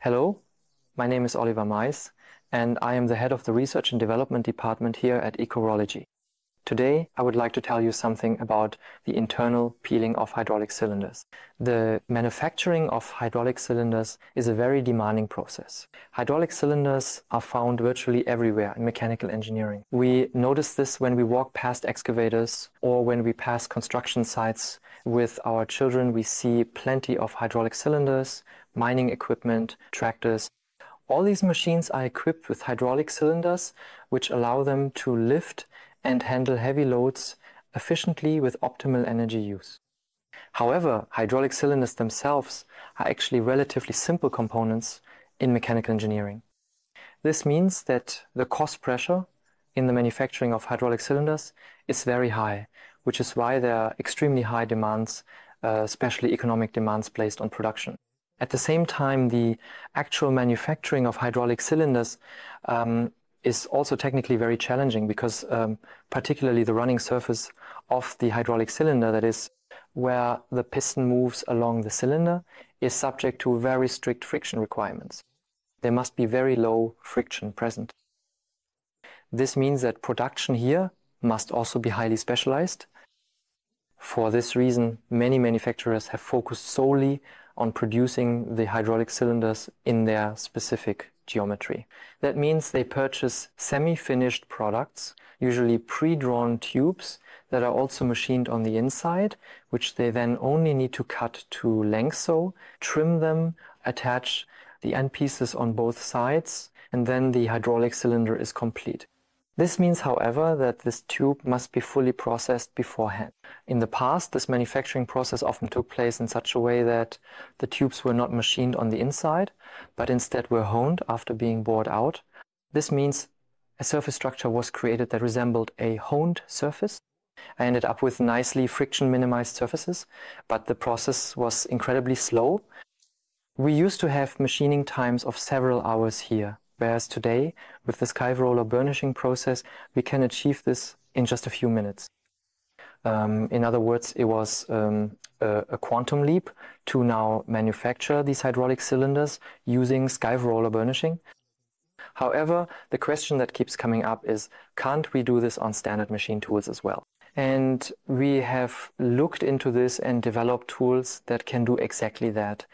Hello, my name is Oliver Maiß, and I am the head of the Research and Development Department here at ECOROLL. Today, I would like to tell you something about the internal peeling of hydraulic cylinders. The manufacturing of hydraulic cylinders is a very demanding process. Hydraulic cylinders are found virtually everywhere in mechanical engineering. We notice this when we walk past excavators or when we pass construction sites with our children. We see plenty of hydraulic cylinders, mining equipment, tractors. All these machines are equipped with hydraulic cylinders which allow them to lift and handle heavy loads efficiently with optimal energy use. However, hydraulic cylinders themselves are actually relatively simple components in mechanical engineering. This means that the cost pressure in the manufacturing of hydraulic cylinders is very high, which is why there are extremely high demands, especially economic demands placed on production. At the same time, the actual manufacturing of hydraulic cylinders is also technically very challenging because particularly the running surface of the hydraulic cylinder, that is where the piston moves along the cylinder, is subject to very strict friction requirements. There must be very low friction present. This means that production here must also be highly specialized. For this reason, many manufacturers have focused solely on producing the hydraulic cylinders in their specific geometry. That means they purchase semi-finished products, usually pre-drawn tubes that are also machined on the inside, which they then only need to cut to length sew, trim them, attach the end pieces on both sides, and then the hydraulic cylinder is complete. This means, however, that this tube must be fully processed beforehand. In the past, this manufacturing process often took place in such a way that the tubes were not machined on the inside, but instead were honed after being bored out. This means a surface structure was created that resembled a honed surface. I ended up with nicely friction-minimized surfaces, but the process was incredibly slow. We used to have machining times of several hours here, whereas today, with the Skiving roller burnishing process, we can achieve this in just a few minutes. In other words, it was a quantum leap to now manufacture these hydraulic cylinders using Skiving roller burnishing. However, the question that keeps coming up is, can't we do this on standard machine tools as well? And we have looked into this and developed tools that can do exactly that.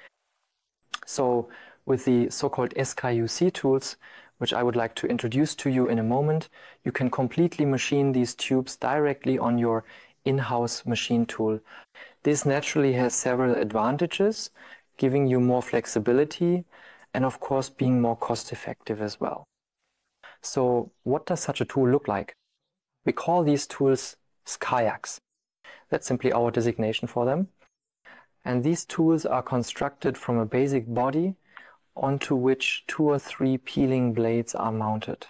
So, with the so-called SKUC tools, which I would like to introduce to you in a moment, you can completely machine these tubes directly on your in-house machine tool. This naturally has several advantages, giving you more flexibility and of course being more cost-effective as well. So what does such a tool look like? We call these tools SKUCs. That's simply our designation for them. And these tools are constructed from a basic body onto which 2 or 3 peeling blades are mounted.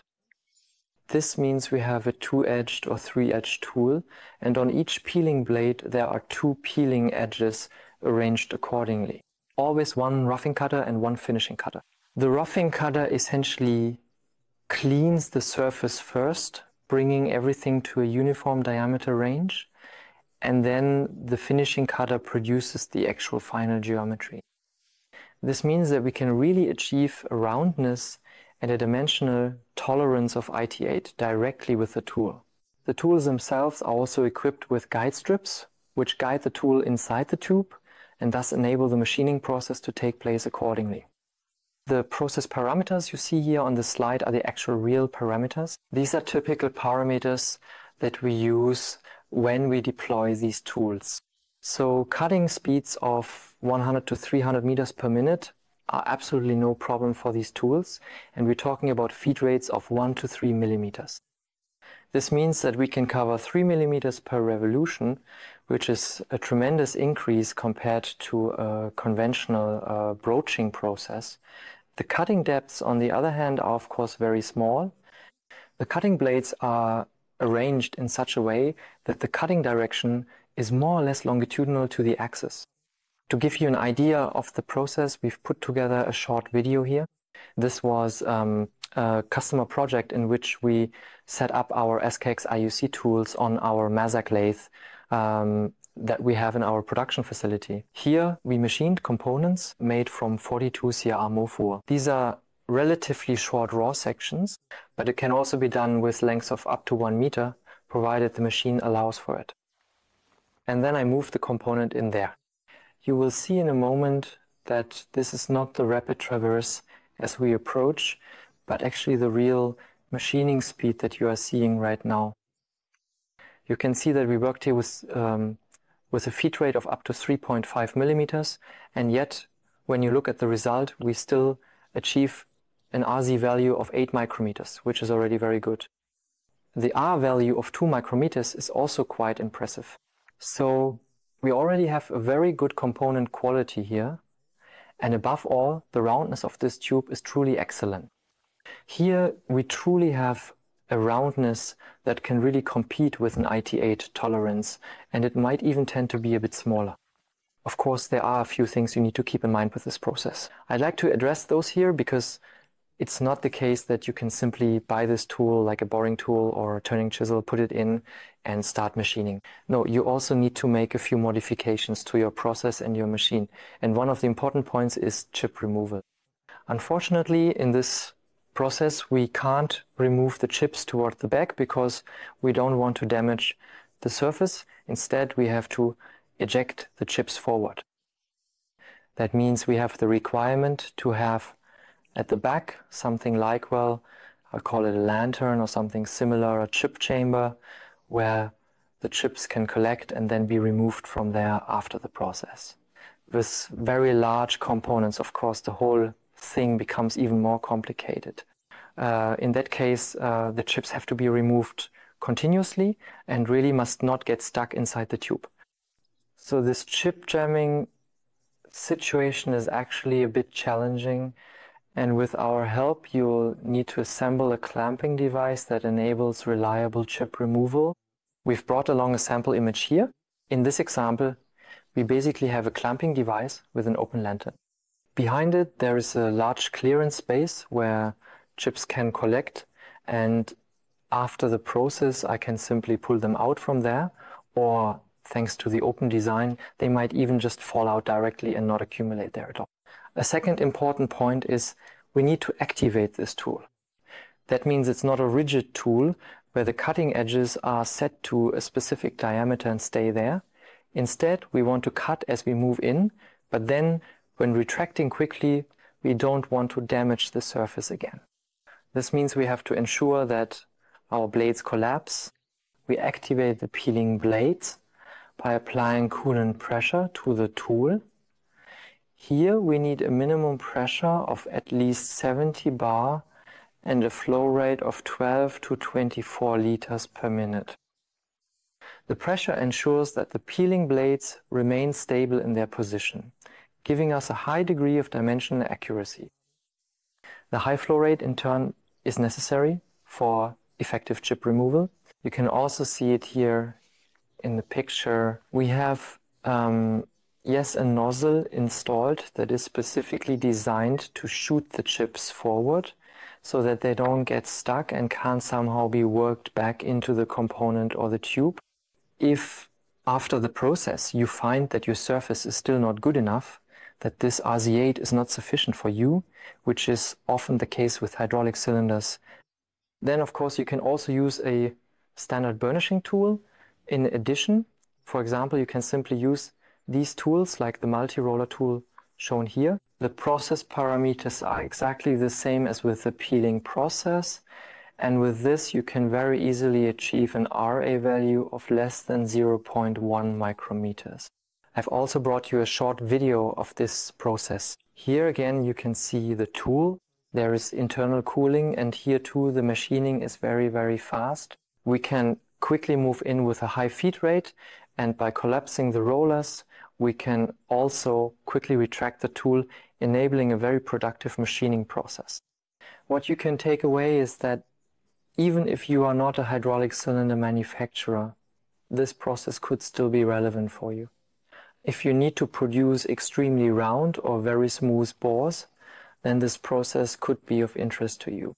This means we have a 2-edged or 3-edged tool, and on each peeling blade there are 2 peeling edges arranged accordingly. Always one roughing cutter and one finishing cutter. The roughing cutter essentially cleans the surface first, bringing everything to a uniform diameter range, and then the finishing cutter produces the actual final geometry. This means that we can really achieve a roundness and a dimensional tolerance of IT8 directly with the tool. The tools themselves are also equipped with guide strips, which guide the tool inside the tube and thus enable the machining process to take place accordingly. The process parameters you see here on the slide are the actual real parameters. These are typical parameters that we use when we deploy these tools. So cutting speeds of 100 to 300 meters per minute are absolutely no problem for these tools, and we're talking about feed rates of 1 to 3 millimeters. This means that we can cover 3 millimeters per revolution, which is a tremendous increase compared to a conventional broaching process. The cutting depths, on the other hand, are of course very small. The cutting blades are arranged in such a way that the cutting direction is more or less longitudinal to the axis. To give you an idea of the process, we've put together a short video here. This was a customer project in which we set up our SKX IUC tools on our Mazak lathe that we have in our production facility. Here we machined components made from 42 CR Mofur. These are relatively short raw sections, but it can also be done with lengths of up to 1 meter, provided the machine allows for it. And then I move the component in there. You will see in a moment that this is not the rapid traverse as we approach, but actually the real machining speed that you are seeing right now. You can see that we worked here with a feed rate of up to 3.5 millimeters, and yet when you look at the result, we still achieve an RZ value of 8 micrometers, which is already very good. The R value of 2 micrometers is also quite impressive. So we already have a very good component quality here, and above all, the roundness of this tube is truly excellent. Here we truly have a roundness that can really compete with an IT8 tolerance, and it might even tend to be a bit smaller. Of course, there are a few things you need to keep in mind with this process. I'd like to address those here because it's not the case that you can simply buy this tool like a boring tool or a turning chisel, put it in and start machining. No, you also need to make a few modifications to your process and your machine. And one of the important points is chip removal. Unfortunately, in this process, we can't remove the chips toward the back because we don't want to damage the surface. Instead, we have to eject the chips forward. That means we have the requirement to have at the back something like, well, I'll call it a lantern or something similar, a chip chamber, where the chips can collect and then be removed from there after the process. With very large components, of course, the whole thing becomes even more complicated. In that case, the chips have to be removed continuously and really must not get stuck inside the tube. So this chip jamming situation is actually a bit challenging, and with our help you'll need to assemble a clamping device that enables reliable chip removal. We've brought along a sample image here. In this example, we basically have a clamping device with an open lantern. Behind it there is a large clearance space where chips can collect, and after the process I can simply pull them out from there, or thanks to the open design they might even just fall out directly and not accumulate there at all. A second important point is we need to activate this tool. That means it's not a rigid tool where the cutting edges are set to a specific diameter and stay there. Instead, we want to cut as we move in, but then when retracting quickly, we don't want to damage the surface again. This means we have to ensure that our blades collapse. We activate the peeling blades by applying coolant pressure to the tool. Here we need a minimum pressure of at least 70 bar and a flow rate of 12 to 24 liters per minute. The pressure ensures that the peeling blades remain stable in their position, giving us a high degree of dimensional accuracy. The high flow rate in turn is necessary for effective chip removal. You can also see it here in the picture. We have a nozzle installed that is specifically designed to shoot the chips forward so that they don't get stuck and can't somehow be worked back into the component or the tube. If after the process you find that your surface is still not good enough, that this RZ8 is not sufficient for you, which is often the case with hydraulic cylinders, then of course you can also use a standard burnishing tool. In addition, for example, you can simply use these tools like the multi-roller tool shown here. The process parameters are exactly the same as with the peeling process, and with this you can very easily achieve an RA value of less than 0.1 micrometers. I've also brought you a short video of this process. Here again you can see the tool. There is internal cooling, and here too the machining is very, very fast. We can quickly move in with a high feed rate, and by collapsing the rollers we can also quickly retract the tool, enabling a very productive machining process. What you can take away is that even if you are not a hydraulic cylinder manufacturer, this process could still be relevant for you. If you need to produce extremely round or very smooth bores, then this process could be of interest to you.